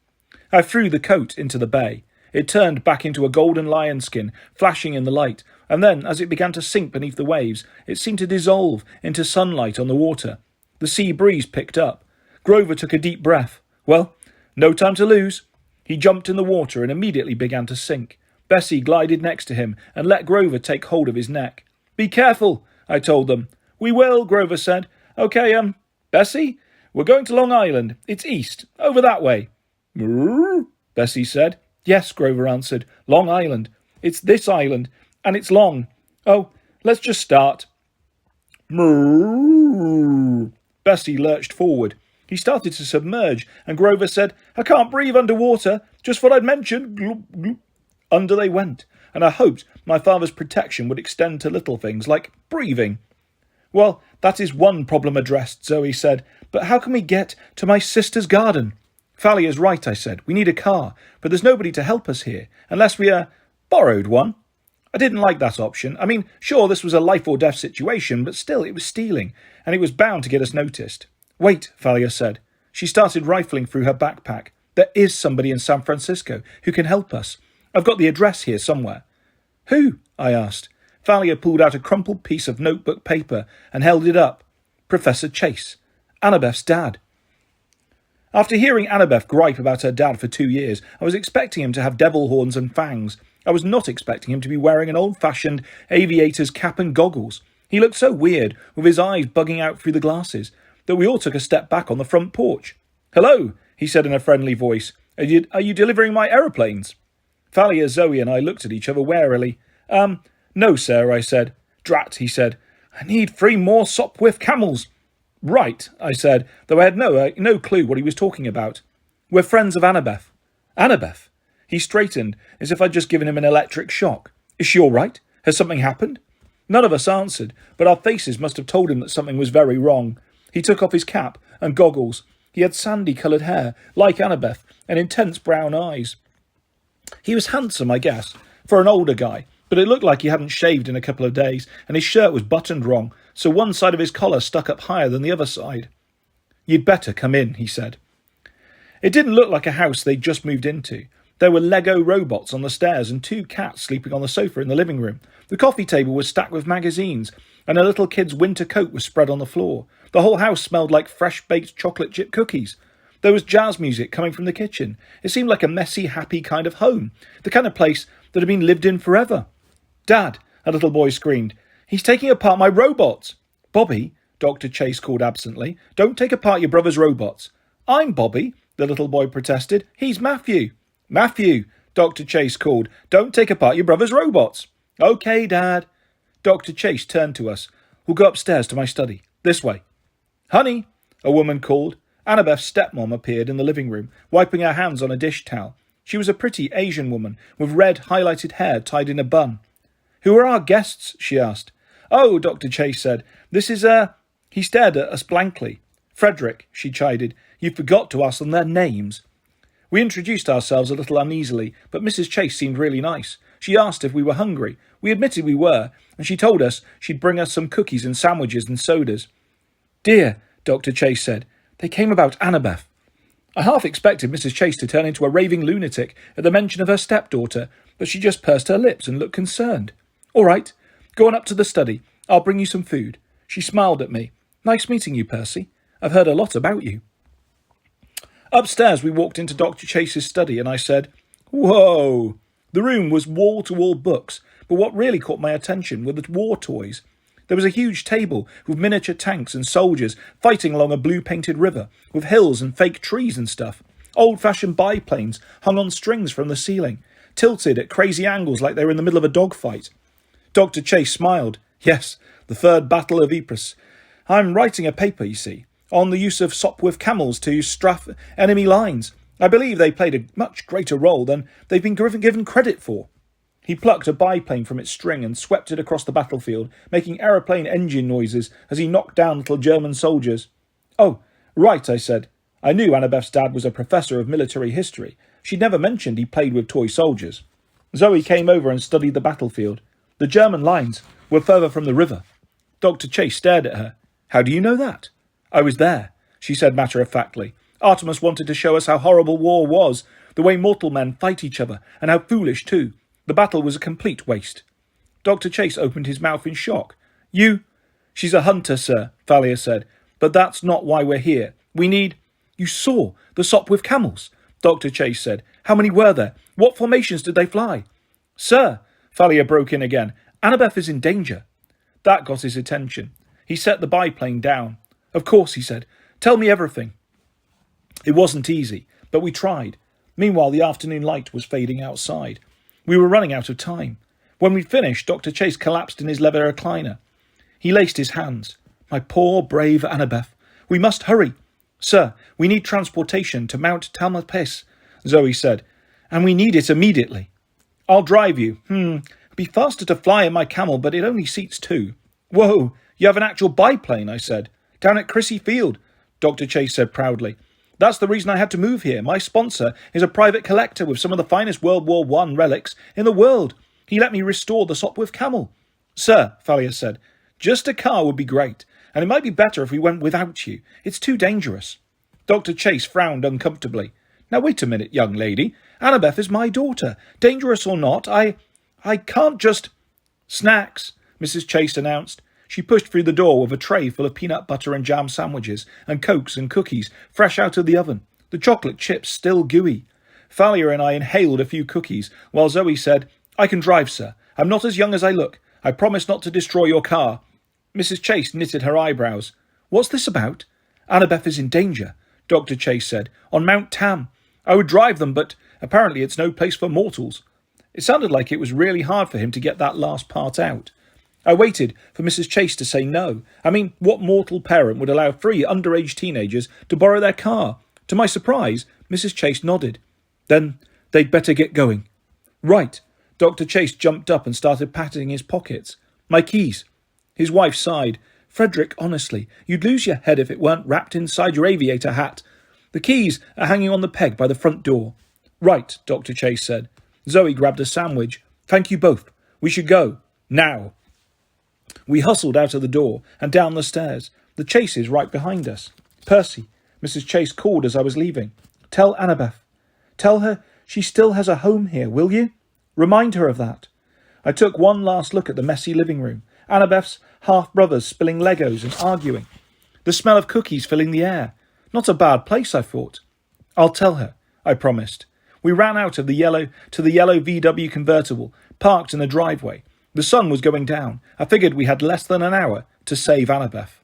I threw the coat into the bay. It turned back into a golden lion skin, flashing in the light, and then, as it began to sink beneath the waves, it seemed to dissolve into sunlight on the water. The sea breeze picked up. Grover took a deep breath. Well, no time to lose. He jumped in the water and immediately began to sink. Bessie glided next to him and let Grover take hold of his neck. Be careful, I told them. We will, Grover said. Okay, Bessie, we're going to Long Island. It's east, over that way. Bessie said. Yes, Grover answered. Long Island. It's this island, and it's long. Oh, let's just start. Bessie lurched forward. He started to submerge, and Grover said, I can't breathe underwater. Just what I'd mentioned. Gloop, gloop. Under they went, and I hoped my father's protection would extend to little things like breathing. Well, that is one problem addressed, Zoe said. But how can we get to my sister's garden? Thalia's right, I said. We need a car, but there's nobody to help us here, unless we borrowed one. I didn't like that option. I mean, sure, this was a life or death situation, but still, it was stealing, and it was bound to get us noticed. Wait, Thalia said. She started rifling through her backpack. There is somebody in San Francisco who can help us. I've got the address here somewhere. Who? I asked. Thalia pulled out a crumpled piece of notebook paper and held it up. Professor Chase. Annabeth's dad. After hearing Annabeth gripe about her dad for 2 years, I was expecting him to have devil horns and fangs. I was not expecting him to be wearing an old-fashioned aviator's cap and goggles. He looked so weird, with his eyes bugging out through the glasses, that we all took a step back on the front porch. Hello, he said in a friendly voice. Are you delivering my aeroplanes? Thalia, Zoe and I looked at each other warily. No, sir, I said. Drat, he said. I need 3 more Sopwith camels. Right, I said, though I had no clue what he was talking about. We're friends of Annabeth. Annabeth? He straightened, as if I'd just given him an electric shock. Is she all right? Has something happened? None of us answered, but our faces must have told him that something was very wrong. He took off his cap and goggles. He had sandy-coloured hair, like Annabeth, and intense brown eyes. He was handsome, I guess, for an older guy, but it looked like he hadn't shaved in a couple of days, and his shirt was buttoned wrong, so one side of his collar stuck up higher than the other side. You'd better come in, he said. It didn't look like a house they'd just moved into. There were Lego robots on the stairs and 2 cats sleeping on the sofa in the living room. The coffee table was stacked with magazines, and a little kid's winter coat was spread on the floor. The whole house smelled like fresh-baked chocolate chip cookies. There was jazz music coming from the kitchen. It seemed like a messy, happy kind of home, the kind of place that had been lived in forever. Dad, a little boy screamed, he's taking apart my robots. Bobby, Dr. Chase called absently, don't take apart your brother's robots. I'm Bobby, the little boy protested. He's Matthew. Matthew, Dr. Chase called, don't take apart your brother's robots. Okay, Dad. Dr. Chase turned to us. We'll go upstairs to my study. This way. Honey, a woman called. Annabeth's stepmom appeared in the living room, wiping her hands on a dish towel. She was a pretty Asian woman with red highlighted hair tied in a bun. Who are our guests? She asked. Oh, Dr. Chase said. This is He stared at us blankly. Frederick, she chided. You forgot to ask them their names. We introduced ourselves a little uneasily, but Mrs. Chase seemed really nice. She asked if we were hungry. We admitted we were, and she told us she'd bring us some cookies and sandwiches and sodas. Dear, Dr. Chase said, they came about Annabeth. I half expected Mrs. Chase to turn into a raving lunatic at the mention of her stepdaughter, but she just pursed her lips and looked concerned. All right, go on up to the study. I'll bring you some food. She smiled at me. Nice meeting you, Percy. I've heard a lot about you. Upstairs we walked into Dr. Chase's study and I said, Whoa! The room was wall-to-wall books, but what really caught my attention were the war toys. There was a huge table with miniature tanks and soldiers fighting along a blue-painted river, with hills and fake trees and stuff. Old-fashioned biplanes hung on strings from the ceiling, tilted at crazy angles like they were in the middle of a dogfight. Dr. Chase smiled. Yes, the Third Battle of Ypres. I'm writing a paper, you see, on the use of Sopwith camels to strafe enemy lines. I believe they played a much greater role than they've been given credit for. He plucked a biplane from its string and swept it across the battlefield, making aeroplane engine noises as he knocked down little German soldiers. Oh, right, I said. I knew Annabeth's dad was a professor of military history. She'd never mentioned he played with toy soldiers. Zoe came over and studied the battlefield. The German lines were further from the river. Dr. Chase stared at her. How do you know that? I was there, she said matter-of-factly. Artemis wanted to show us how horrible war was, the way mortal men fight each other, and how foolish too. The battle was a complete waste. Dr. Chase opened his mouth in shock. You? She's a hunter, sir, Thalia said. But that's not why we're here. We need... You saw the Sopwith camels, Dr. Chase said. How many were there? What formations did they fly? Sir, Thalia broke in again. Annabeth is in danger. That got his attention. He set the biplane down. Of course, he said. Tell me everything. It wasn't easy, but we tried. Meanwhile, the afternoon light was fading outside. We were running out of time. When we finished, Dr. Chase collapsed in his leather recliner. He laced his hands. My poor, brave Annabeth. We must hurry. Sir, we need transportation to Mount Tamalpais, Zoe said, and we need it immediately. I'll drive you. It'd be faster to fly in my camel, but it only seats 2. Whoa, you have an actual biplane, I said. Down at Crissy Field, Dr. Chase said proudly. That's the reason I had to move here. My sponsor is a private collector with some of the finest World War I relics in the world. He let me restore the Sopwith camel. Sir, Thalia said, just a car would be great, and it might be better if we went without you. It's too dangerous. Dr. Chase frowned uncomfortably. Now wait a minute, young lady. Annabeth is my daughter. Dangerous or not, I can't just... Snacks, Mrs. Chase announced. She pushed through the door with a tray full of peanut butter and jam sandwiches and cokes and cookies fresh out of the oven, the chocolate chips still gooey. Thalia and I inhaled a few cookies, while Zoe said, I can drive, sir. I'm not as young as I look. I promise not to destroy your car. Mrs. Chase knitted her eyebrows. What's this about? Annabeth is in danger, Dr. Chase said, on Mount Tam. I would drive them, but apparently it's no place for mortals. It sounded like it was really hard for him to get that last part out. I waited for Mrs. Chase to say no. I mean, what mortal parent would allow 3 underage teenagers to borrow their car? To my surprise, Mrs. Chase nodded. Then they'd better get going. Right. Dr. Chase jumped up and started patting his pockets. My keys. His wife sighed. Frederick, honestly, you'd lose your head if it weren't wrapped inside your aviator hat. The keys are hanging on the peg by the front door. Right, Dr. Chase said. Zoe grabbed a sandwich. Thank you both. We should go. Now. We hustled out of the door and down the stairs. The Chases right behind us. Percy, Mrs. Chase called as I was leaving. Tell Annabeth. Tell her she still has a home here, will you? Remind her of that. I took one last look at the messy living room. Annabeth's half-brothers spilling Legos and arguing. The smell of cookies filling the air. Not a bad place, I thought. I'll tell her, I promised. We ran out of the yellow VW convertible, parked in the driveway. The sun was going down. I figured we had less than an hour to save Annabeth.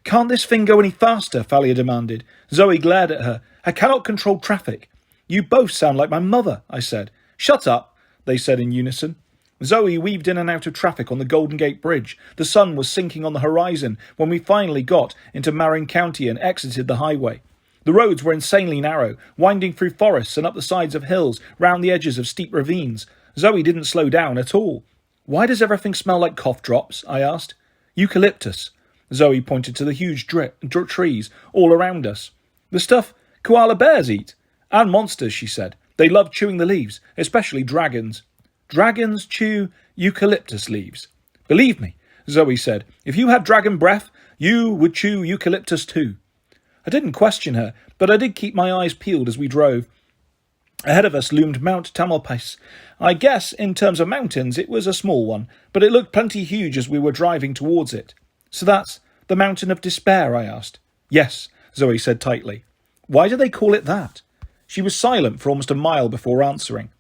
Can't this thing go any faster? Thalia demanded. Zoe glared at her. I cannot control traffic. You both sound like my mother, I said. Shut up, they said in unison. Zoe weaved in and out of traffic on the Golden Gate Bridge. The sun was sinking on the horizon when we finally got into Marin County and exited the highway. The roads were insanely narrow, winding through forests and up the sides of hills, round the edges of steep ravines. Zoe didn't slow down at all. Why does everything smell like cough drops? I asked. Eucalyptus. Zoe pointed to the huge trees all around us. The stuff koala bears eat. And monsters, she said. They love chewing the leaves, especially dragons. Dragons chew eucalyptus leaves. Believe me, Zoe said, if you had dragon breath, you would chew eucalyptus too. I didn't question her, but I did keep my eyes peeled as we drove. Ahead of us loomed Mount Tamalpais. I guess, in terms of mountains, it was a small one, but it looked plenty huge as we were driving towards it. So that's the Mountain of Despair, I asked. Yes, Zoe said tightly. Why do they call it that? She was silent for almost a mile before answering.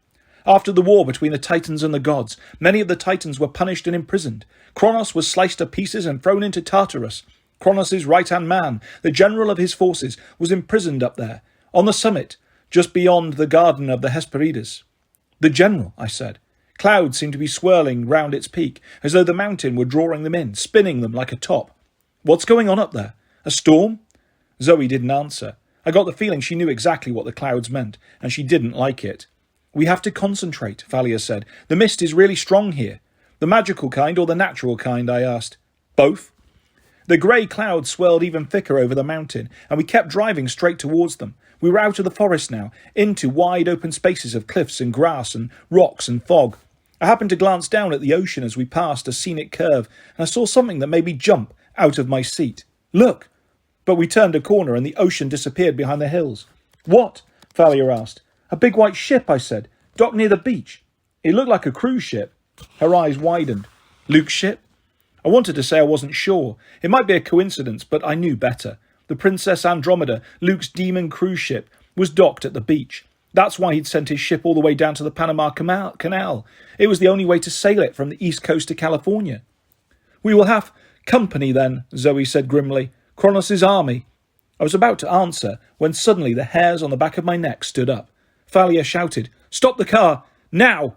After the war between the Titans and the gods, many of the Titans were punished and imprisoned. Kronos was sliced to pieces and thrown into Tartarus. Kronos' right-hand man, the general of his forces, was imprisoned up there, on the summit, just beyond the garden of the Hesperides. The general, I said. Clouds seemed to be swirling round its peak, as though the mountain were drawing them in, spinning them like a top. What's going on up there? A storm? Zoe didn't answer. I got the feeling she knew exactly what the clouds meant, and she didn't like it. We have to concentrate, Thalia said. The mist is really strong here. The magical kind or the natural kind, I asked. Both. The grey clouds swirled even thicker over the mountain, and we kept driving straight towards them. We were out of the forest now, into wide open spaces of cliffs and grass and rocks and fog. I happened to glance down at the ocean as we passed a scenic curve, and I saw something that made me jump out of my seat. Look! But we turned a corner and the ocean disappeared behind the hills. What? Thalia asked. A big white ship, I said, docked near the beach. It looked like a cruise ship. Her eyes widened. Luke's ship? I wanted to say I wasn't sure. It might be a coincidence, but I knew better. The Princess Andromeda, Luke's demon cruise ship, was docked at the beach. That's why he'd sent his ship all the way down to the Panama Canal. It was the only way to sail it from the east coast to California. We will have company then, Zoe said grimly. Kronos' army. I was about to answer when suddenly the hairs on the back of my neck stood up. Thalia shouted, Stop the car! Now!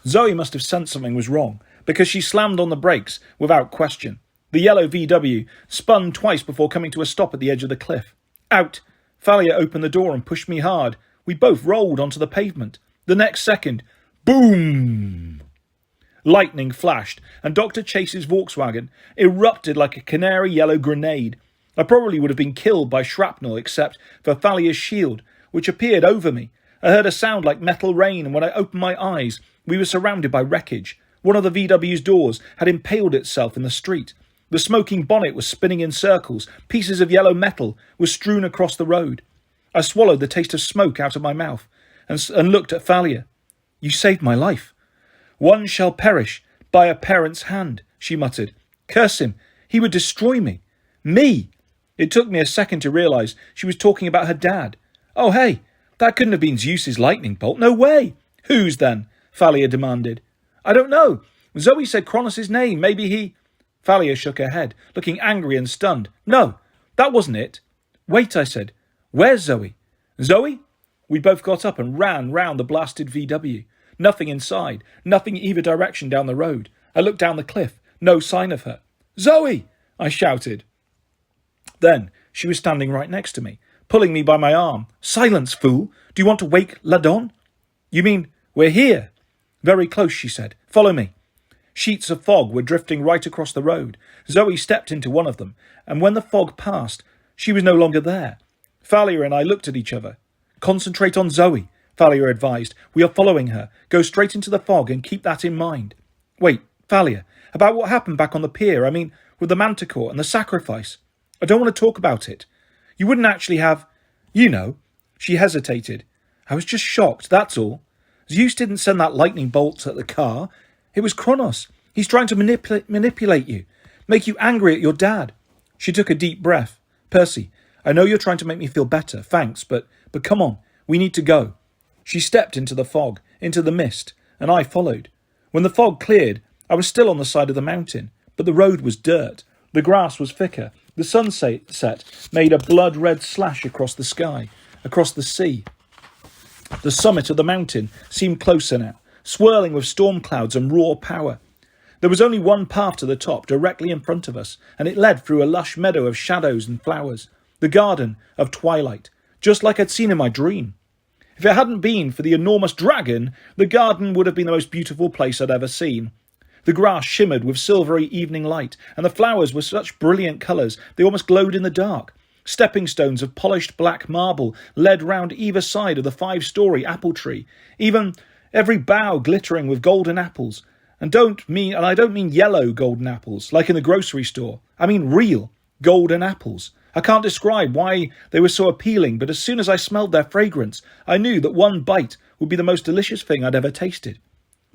Zoe must have sensed something was wrong, because she slammed on the brakes without question. The yellow VW spun twice before coming to a stop at the edge of the cliff. Out! Thalia opened the door and pushed me hard. We both rolled onto the pavement. The next second, boom! Lightning flashed, and Dr. Chase's Volkswagen erupted like a canary yellow grenade. I probably would have been killed by shrapnel except for Thalia's shield, which appeared over me. I heard a sound like metal rain, and when I opened my eyes, we were surrounded by wreckage. One of the VW's doors had impaled itself in the street. The smoking bonnet was spinning in circles. Pieces of yellow metal were strewn across the road. I swallowed the taste of smoke out of my mouth and looked at Thalia. You saved my life. One shall perish by a parent's hand, she muttered. Curse him. He would destroy me. Me! It took me a second to realise she was talking about her dad. Oh, hey, that couldn't have been Zeus's lightning bolt. No way. Whose then? Thalia demanded. I don't know. Zoe said Kronos' name. Maybe he... Thalia shook her head, looking angry and stunned. No, that wasn't it. Wait, I said. Where's Zoe? Zoe? We both got up and ran round the blasted VW. Nothing inside, nothing either direction down the road. I looked down the cliff. No sign of her. "Zoe!" I shouted. Then she was standing right next to me, pulling me by my arm. "Silence, fool! Do you want to wake Riordan?" "You mean we're here?" "Very close," she said. "Follow me." Sheets of fog were drifting right across the road. Zoe stepped into one of them, and when the fog passed, she was no longer there. Thalia and I looked at each other. "Concentrate on Zoe," Thalia advised. "We are following her. Go straight into the fog and keep that in mind." "Wait, Thalia, about what happened back on the pier, with the manticore and the sacrifice. I don't want to talk about it. You wouldn't actually have... You know." She hesitated. "I was just shocked, that's all. Zeus didn't send that lightning bolt at the car. It was Kronos. He's trying to manipulate you, make you angry at your dad." She took a deep breath. "Percy, I know you're trying to make me feel better, thanks, but come on, we need to go." She stepped into the fog, into the mist, and I followed. When the fog cleared, I was still on the side of the mountain, but the road was dirt. The grass was thicker. The sunset made a blood-red slash across the sky, across the sea. The summit of the mountain seemed closer now, swirling with storm clouds and raw power. There was only one path to the top, directly in front of us, and it led through a lush meadow of shadows and flowers, the garden of twilight, just like I'd seen in my dream. If it hadn't been for the enormous dragon, the garden would have been the most beautiful place I'd ever seen. The grass shimmered with silvery evening light, and the flowers were such brilliant colours they almost glowed in the dark. Stepping stones of polished black marble led round either side of the 5-story apple tree, even every bough glittering with golden apples. And I don't mean yellow golden apples, like in the grocery store. I mean real golden apples. I can't describe why they were so appealing, but as soon as I smelled their fragrance, I knew that one bite would be the most delicious thing I'd ever tasted.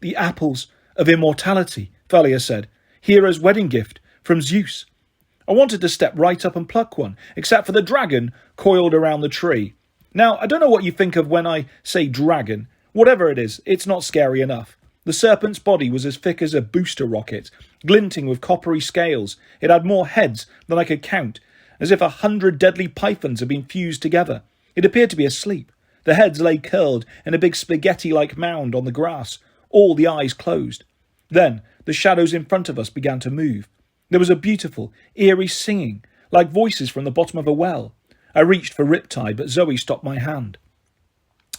"The apples of immortality," Thalia said. "Hera's wedding gift from Zeus." I wanted to step right up and pluck one, except for the dragon coiled around the tree. Now, I don't know what you think of when I say dragon. Whatever it is, it's not scary enough. The serpent's body was as thick as a booster rocket, glinting with coppery scales. It had more heads than I could count, as if 100 deadly pythons had been fused together. It appeared to be asleep. The heads lay curled in a big spaghetti-like mound on the grass, all the eyes closed. Then the shadows in front of us began to move. There was a beautiful, eerie singing, like voices from the bottom of a well. I reached for Riptide, but Zoe stopped my hand.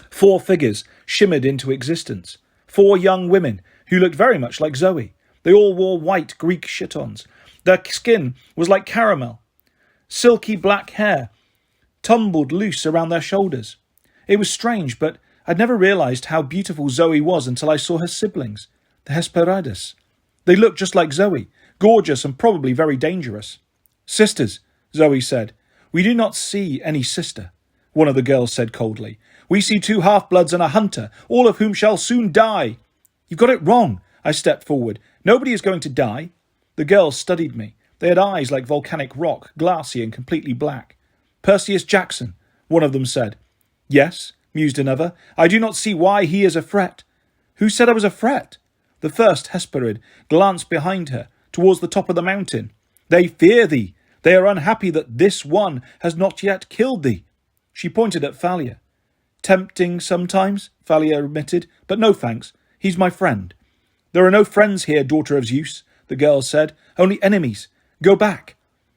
4 figures shimmered into existence. 4 young women who looked very much like Zoe. They all wore white Greek chitons. Their skin was like caramel. Silky black hair tumbled loose around their shoulders. It was strange, but I'd never realised how beautiful Zoe was until I saw her siblings, the Hesperides. They looked just like Zoe, gorgeous and probably very dangerous. "Sisters," Zoe said. "We do not see any sister," one of the girls said coldly. "We see 2 half-bloods and a hunter, all of whom shall soon die." "You've got it wrong," I stepped forward. "Nobody is going to die." The girls studied me. They had eyes like volcanic rock, glassy and completely black. "Perseus Jackson," one of them said. "Yes," mused another. "I do not see why he is a threat." "Who said I was a threat?" The first Hesperid glanced behind her, towards the top of the mountain. "They fear thee. They are unhappy that this one has not yet killed thee." She pointed at Thalia. "Tempting sometimes," Thalia admitted, "but no thanks. He's my friend." "There are no friends here, daughter of Zeus," the girl said. "Only enemies. Go back."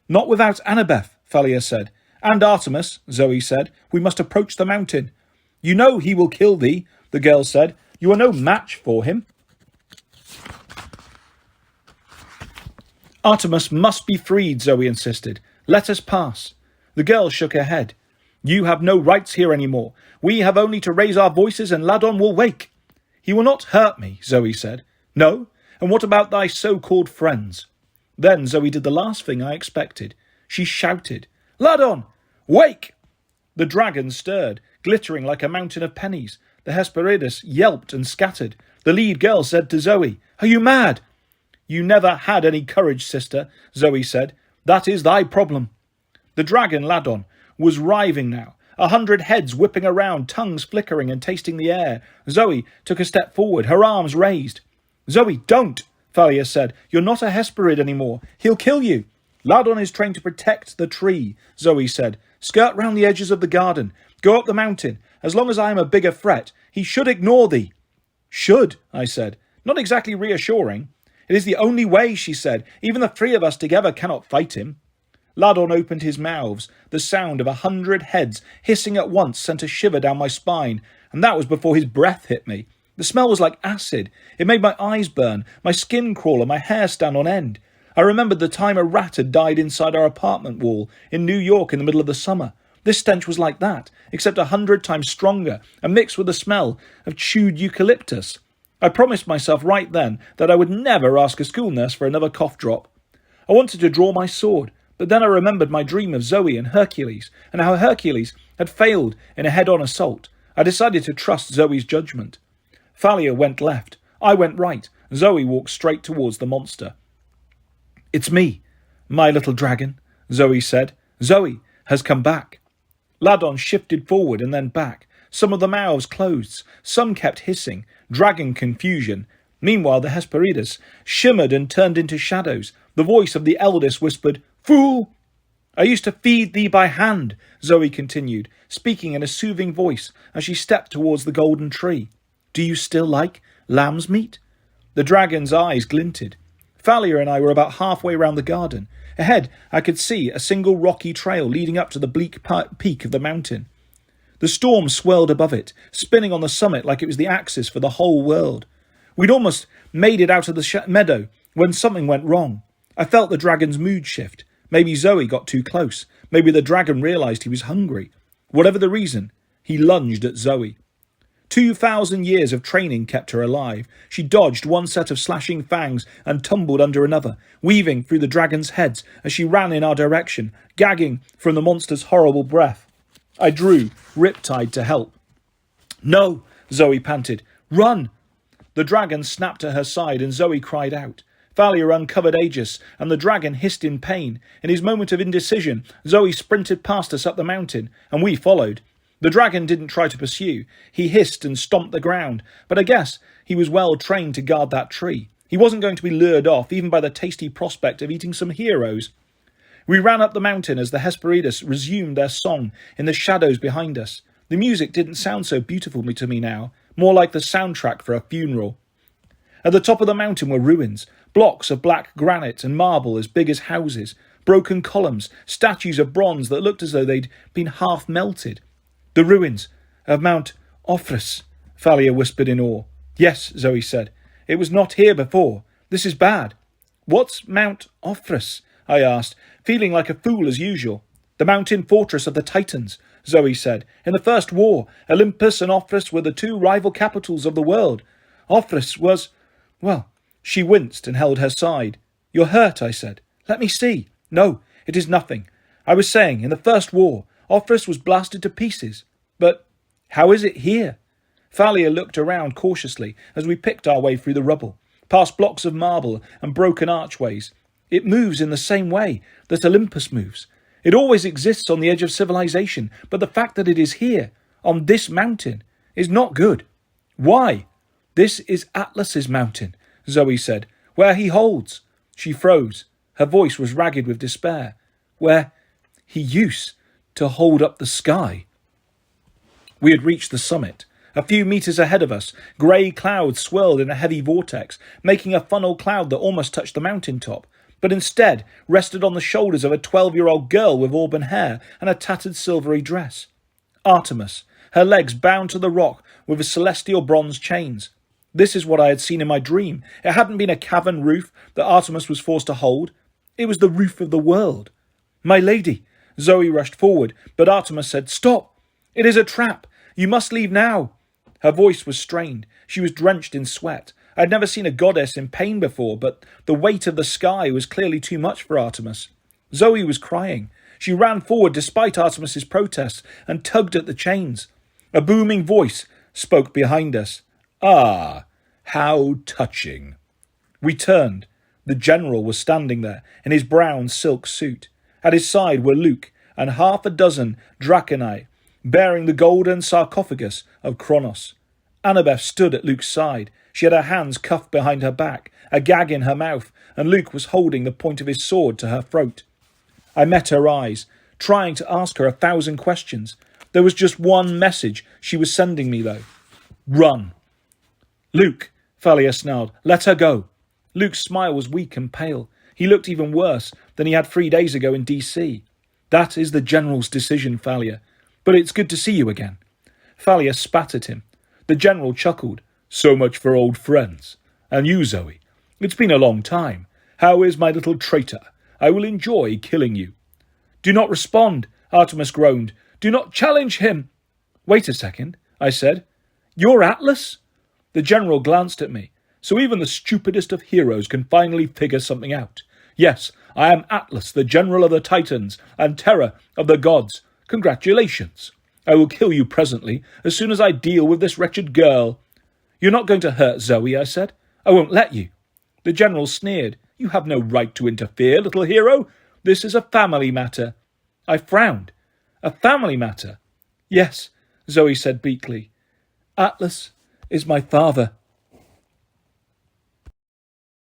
"Not without Annabeth," Thalia said. "And Artemis," Zoe said. "We must approach the mountain." "You know he will kill thee," the girl said. "You are no match for him." "Artemis must be freed," Zoe insisted. "Let us pass." The girl shook her head. "You have no rights here any more. We have only to raise our voices and Riordan will wake." "He will not hurt me," Zoe said. "No? And what about thy so-called friends?" Then Zoe did the last thing I expected. She shouted, "Riordan, wake!" The dragon stirred, glittering like a mountain of pennies. The Hesperides yelped and scattered. The lead girl said to Zoe, "Are you mad?" "You never had any courage, sister," Zoe said. "That is thy problem." The dragon Riordan was writhing now, 100 heads whipping around, tongues flickering and tasting the air. Zoe took a step forward, her arms raised. "Zoe, don't," Thalia said. "You're not a Hesperid anymore. He'll kill you." "Riordan is trained to protect the tree," Zoe said. "Skirt round the edges of the garden. Go up the mountain. As long as I am a bigger threat, he should ignore thee." "Should," I said. Not exactly reassuring. It is the only way, she said. Even the three of us together cannot fight him. Riordan opened his mouths. The sound of 100 heads hissing at once sent a shiver down my spine, and that was before his breath hit me. The smell was like acid. It made my eyes burn, my skin crawl, and my hair stand on end. I remembered the time a rat had died inside our apartment wall in New York in the middle of the summer. This stench was like that, except 100 times stronger and mixed with the smell of chewed eucalyptus. I promised myself right then that I would never ask a school nurse for another cough drop. I wanted to draw my sword, but then I remembered my dream of Zoe and Hercules, and how Hercules had failed in a head-on assault. I decided to trust Zoe's judgment. Thalia went left. I went right. Zoe walked straight towards the monster. "It's me, my little dragon," Zoe said. "Zoe has come back." Riordan shifted forward and then back. Some of the mouths closed. Some kept hissing. Dragon confusion. Meanwhile, the Hesperides shimmered and turned into shadows. The voice of the eldest whispered, "Fool!" "I used to feed thee by hand," Zoe continued, speaking in a soothing voice as she stepped towards the golden tree. "Do you still like lamb's meat?" The dragon's eyes glinted. Thalia and I were about halfway round the garden. Ahead, I could see a single rocky trail leading up to the bleak peak of the mountain. The storm swirled above it, spinning on the summit like it was the axis for the whole world. We'd almost made it out of the meadow when something went wrong. I felt the dragon's mood shift. Maybe Zoe got too close. Maybe the dragon realised he was hungry. Whatever the reason, he lunged at Zoe. 2,000 years of training kept her alive. She dodged one set of slashing fangs and tumbled under another, weaving through the dragon's heads as she ran in our direction, gagging from the monster's horrible breath. I drew, Riptide, to help. "No," Zoe panted. "Run!" The dragon snapped at her side and Zoe cried out. Thalia uncovered Aegis, and the dragon hissed in pain. In his moment of indecision, Zoe sprinted past us up the mountain, and we followed. The dragon didn't try to pursue. He hissed and stomped the ground, but I guess he was well trained to guard that tree. He wasn't going to be lured off, even by the tasty prospect of eating some heroes. We ran up the mountain as the Hesperides resumed their song in the shadows behind us. The music didn't sound so beautiful to me now, more like the soundtrack for a funeral. At the top of the mountain were ruins, blocks of black granite and marble as big as houses, broken columns, statues of bronze that looked as though they'd been half melted. "The ruins of Mount Ophrys," Thalia whispered in awe. "Yes," Zoe said. "It was not here before. This is bad." "What's Mount Ophrys?" I asked, feeling like a fool as usual. "The mountain fortress of the Titans," Zoe said. "In the First War, Olympus and Ophrys were the two rival capitals of the world. Ophrys was... well..." She winced and held her side. "You're hurt," I said. "Let me see." "No, it is nothing. I was saying, in the First War, Ophrys was blasted to pieces. But how is it here?" Thalia looked around cautiously as we picked our way through the rubble, past blocks of marble and broken archways. "It moves in the same way that Olympus moves. It always exists on the edge of civilization, but the fact that it is here, on this mountain, is not good." "Why?" "This is Atlas's mountain," Zoe said. "Where he holds..." She froze. Her voice was ragged with despair. "Where he used to hold up the sky." We had reached the summit. A few metres ahead of us, grey clouds swirled in a heavy vortex, making a funnel cloud that almost touched the mountain top, but instead rested on the shoulders of a 12-year-old girl with auburn hair and a tattered silvery dress. Artemis, her legs bound to the rock with celestial bronze chains. This is what I had seen in my dream. It hadn't been a cavern roof that Artemis was forced to hold. It was the roof of the world. "My lady!" Zoe rushed forward, but Artemis said, "Stop! It is a trap! You must leave now!" Her voice was strained. She was drenched in sweat. I had never seen a goddess in pain before, but the weight of the sky was clearly too much for Artemis. Zoe was crying. She ran forward despite Artemis's protests and tugged at the chains. A booming voice spoke behind us. "Ah, how touching." We turned. The general was standing there in his brown silk suit. At his side were Luke and half a dozen Draconite, bearing the golden sarcophagus of Kronos. Annabeth stood at Luke's side. She had her hands cuffed behind her back, a gag in her mouth, and Luke was holding the point of his sword to her throat. I met her eyes, trying to ask her 1,000 questions. There was just one message she was sending me, though. "Run." "Luke," Thalia snarled, "let her go." Luke's smile was weak and pale. He looked even worse than he had 3 days ago in DC. That is the General's decision, Thalia. But it's good to see you again. Thalia spat at him. The General chuckled. So much for old friends. And you, Zoe? It's been a long time. How is my little traitor? I will enjoy killing you. Do not respond, Artemis groaned. Do not challenge him. Wait a second, I said. You're Atlas? The General glanced at me. So even the stupidest of heroes can finally figure something out. Yes, I am Atlas, the General of the Titans, and terror of the gods. Congratulations. I will kill you presently, as soon as I deal with this wretched girl. You're not going to hurt Zoe, I said. I won't let you. The General sneered. You have no right to interfere, little hero. This is a family matter. I frowned. A family matter? Yes, Zoe said weakly. Atlas is my father.